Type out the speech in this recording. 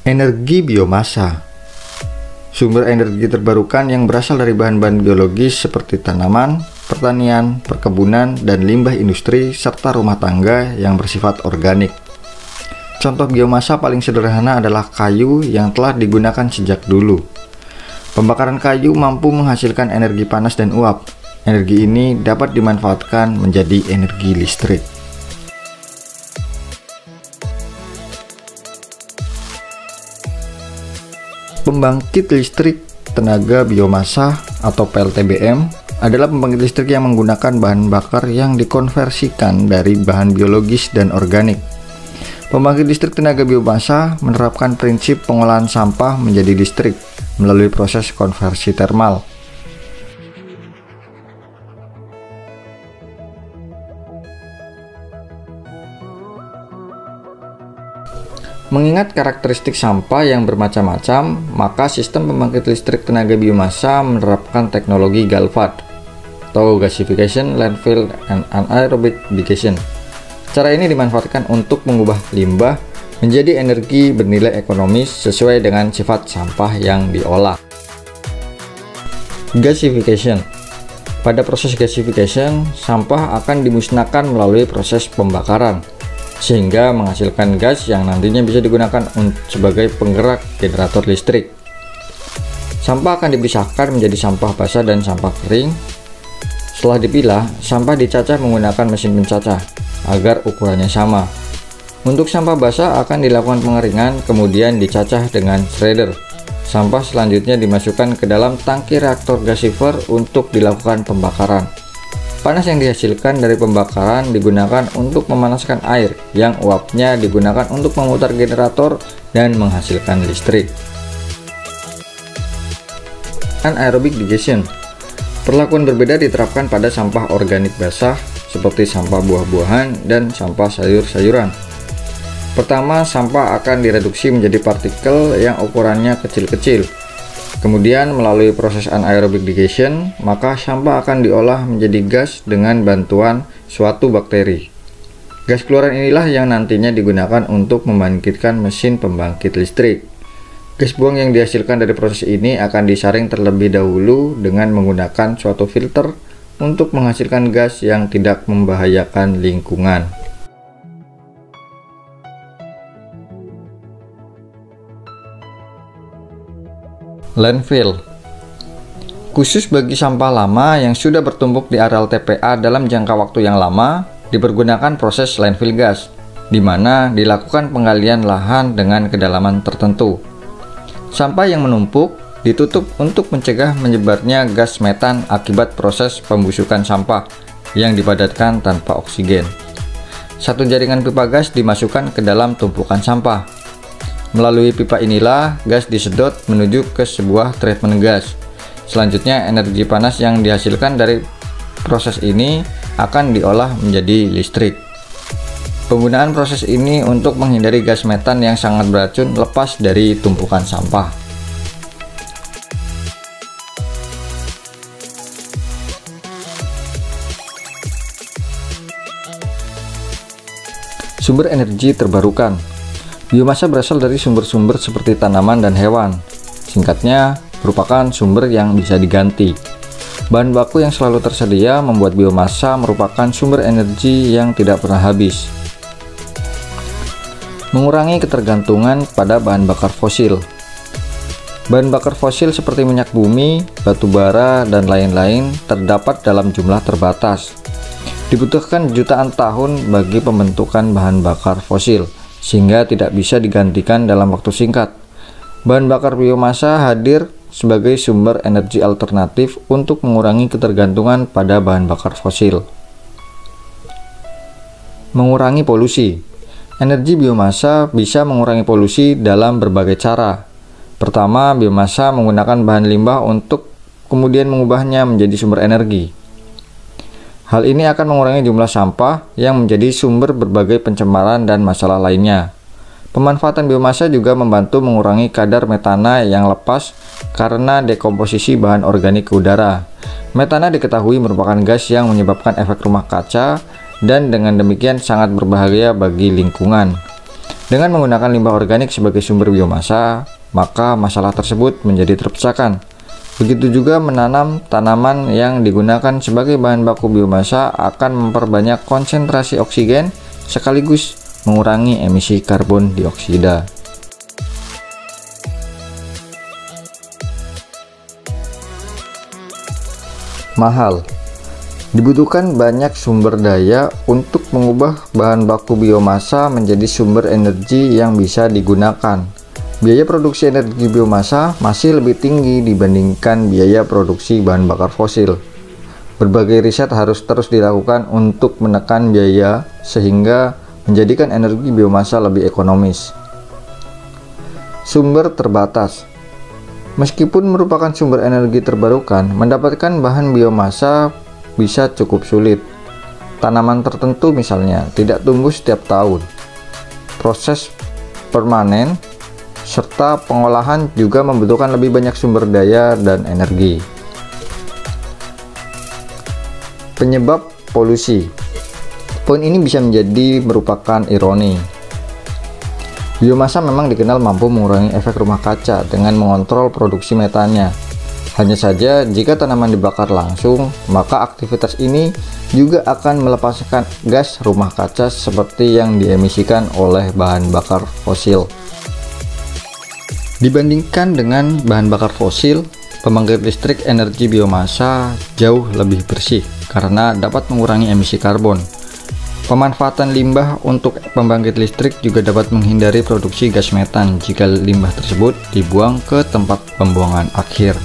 Energi biomasa, sumber energi terbarukan yang berasal dari bahan-bahan biologis seperti tanaman, pertanian, perkebunan, dan limbah industri, serta rumah tangga yang bersifat organik. Contoh biomasa paling sederhana adalah kayu yang telah digunakan sejak dulu. Pembakaran kayu mampu menghasilkan energi panas dan uap. Energi ini dapat dimanfaatkan menjadi energi listrik. Pembangkit listrik tenaga biomasa atau PLTBM adalah pembangkit listrik yang menggunakan bahan bakar yang dikonversikan dari bahan biologis dan organik. Pembangkit listrik tenaga biomasa menerapkan prinsip pengolahan sampah menjadi listrik melalui proses konversi termal. Mengingat karakteristik sampah yang bermacam-macam, maka sistem pembangkit listrik tenaga biomasa menerapkan teknologi GALVAD atau Gasification, Landfill, and Anaerobic Digestion. Cara ini dimanfaatkan untuk mengubah limbah menjadi energi bernilai ekonomis sesuai dengan sifat sampah yang diolah. Gasification. Pada proses gasification, sampah akan dimusnahkan melalui proses pembakaran, sehingga menghasilkan gas yang nantinya bisa digunakan sebagai penggerak generator listrik. Sampah akan dipisahkan menjadi sampah basah dan sampah kering. Setelah dipilah, sampah dicacah menggunakan mesin pencacah agar ukurannya sama. Untuk sampah basah akan dilakukan pengeringan, kemudian dicacah dengan shredder. Sampah selanjutnya dimasukkan ke dalam tangki reaktor gasifer untuk dilakukan pembakaran. Panas yang dihasilkan dari pembakaran digunakan untuk memanaskan air yang uapnya digunakan untuk memutar generator dan menghasilkan listrik. Anaerobic digestion. Perlakuan berbeda diterapkan pada sampah organik basah seperti sampah buah-buahan dan sampah sayur-sayuran. Pertama, sampah akan direduksi menjadi partikel yang ukurannya kecil-kecil. Kemudian melalui proses anaerobic digestion, maka sampah akan diolah menjadi gas dengan bantuan suatu bakteri. Gas keluaran inilah yang nantinya digunakan untuk membangkitkan mesin pembangkit listrik. Gas buang yang dihasilkan dari proses ini akan disaring terlebih dahulu dengan menggunakan suatu filter untuk menghasilkan gas yang tidak membahayakan lingkungan. Landfill. Khusus bagi sampah lama yang sudah bertumpuk di areal TPA dalam jangka waktu yang lama, dipergunakan proses landfill gas, di mana dilakukan penggalian lahan dengan kedalaman tertentu. Sampah yang menumpuk ditutup untuk mencegah menyebarnya gas metan akibat proses pembusukan sampah yang dipadatkan tanpa oksigen. Satu jaringan pipa gas dimasukkan ke dalam tumpukan sampah. Melalui pipa inilah gas disedot menuju ke sebuah treatment gas. Selanjutnya energi panas yang dihasilkan dari proses ini akan diolah menjadi listrik. Penggunaan proses ini untuk menghindari gas metan yang sangat beracun lepas dari tumpukan sampah. Sumber energi terbarukan. Biomasa berasal dari sumber-sumber seperti tanaman dan hewan. Singkatnya, merupakan sumber yang bisa diganti. Bahan baku yang selalu tersedia membuat biomasa merupakan sumber energi yang tidak pernah habis. Mengurangi ketergantungan pada bahan bakar fosil. Bahan bakar fosil seperti minyak bumi, batu bara, dan lain-lain terdapat dalam jumlah terbatas. Dibutuhkan jutaan tahun bagi pembentukan bahan bakar fosil, sehingga tidak bisa digantikan dalam waktu singkat. Bahan bakar biomasa hadir sebagai sumber energi alternatif untuk mengurangi ketergantungan pada bahan bakar fosil. Mengurangi polusi. Energi biomasa bisa mengurangi polusi dalam berbagai cara. Pertama, biomasa menggunakan bahan limbah untuk kemudian mengubahnya menjadi sumber energi. Hal ini akan mengurangi jumlah sampah yang menjadi sumber berbagai pencemaran dan masalah lainnya. Pemanfaatan biomasa juga membantu mengurangi kadar metana yang lepas karena dekomposisi bahan organik ke udara. Metana diketahui merupakan gas yang menyebabkan efek rumah kaca dan dengan demikian sangat berbahaya bagi lingkungan. Dengan menggunakan limbah organik sebagai sumber biomasa, maka masalah tersebut menjadi terpecahkan. Begitu juga menanam tanaman yang digunakan sebagai bahan baku biomasa akan memperbanyak konsentrasi oksigen sekaligus mengurangi emisi karbon dioksida. Mahal. Dibutuhkan banyak sumber daya untuk mengubah bahan baku biomasa menjadi sumber energi yang bisa digunakan. Biaya produksi energi biomasa masih lebih tinggi dibandingkan biaya produksi bahan bakar fosil. Berbagai riset harus terus dilakukan untuk menekan biaya sehingga menjadikan energi biomasa lebih ekonomis. Sumber terbatas. Meskipun merupakan sumber energi terbarukan, mendapatkan bahan biomasa bisa cukup sulit. Tanaman tertentu misalnya tidak tumbuh setiap tahun. Proses permanen serta pengolahan juga membutuhkan lebih banyak sumber daya dan energi. Penyebab polusi. Poin ini bisa merupakan ironi. Biomasa memang dikenal mampu mengurangi efek rumah kaca dengan mengontrol produksi metannya. Hanya saja jika tanaman dibakar langsung, maka aktivitas ini juga akan melepaskan gas rumah kaca seperti yang diemisikan oleh bahan bakar fosil. Dibandingkan dengan bahan bakar fosil, pembangkit listrik energi biomasa jauh lebih bersih karena dapat mengurangi emisi karbon. Pemanfaatan limbah untuk pembangkit listrik juga dapat menghindari produksi gas metan jika limbah tersebut dibuang ke tempat pembuangan akhir.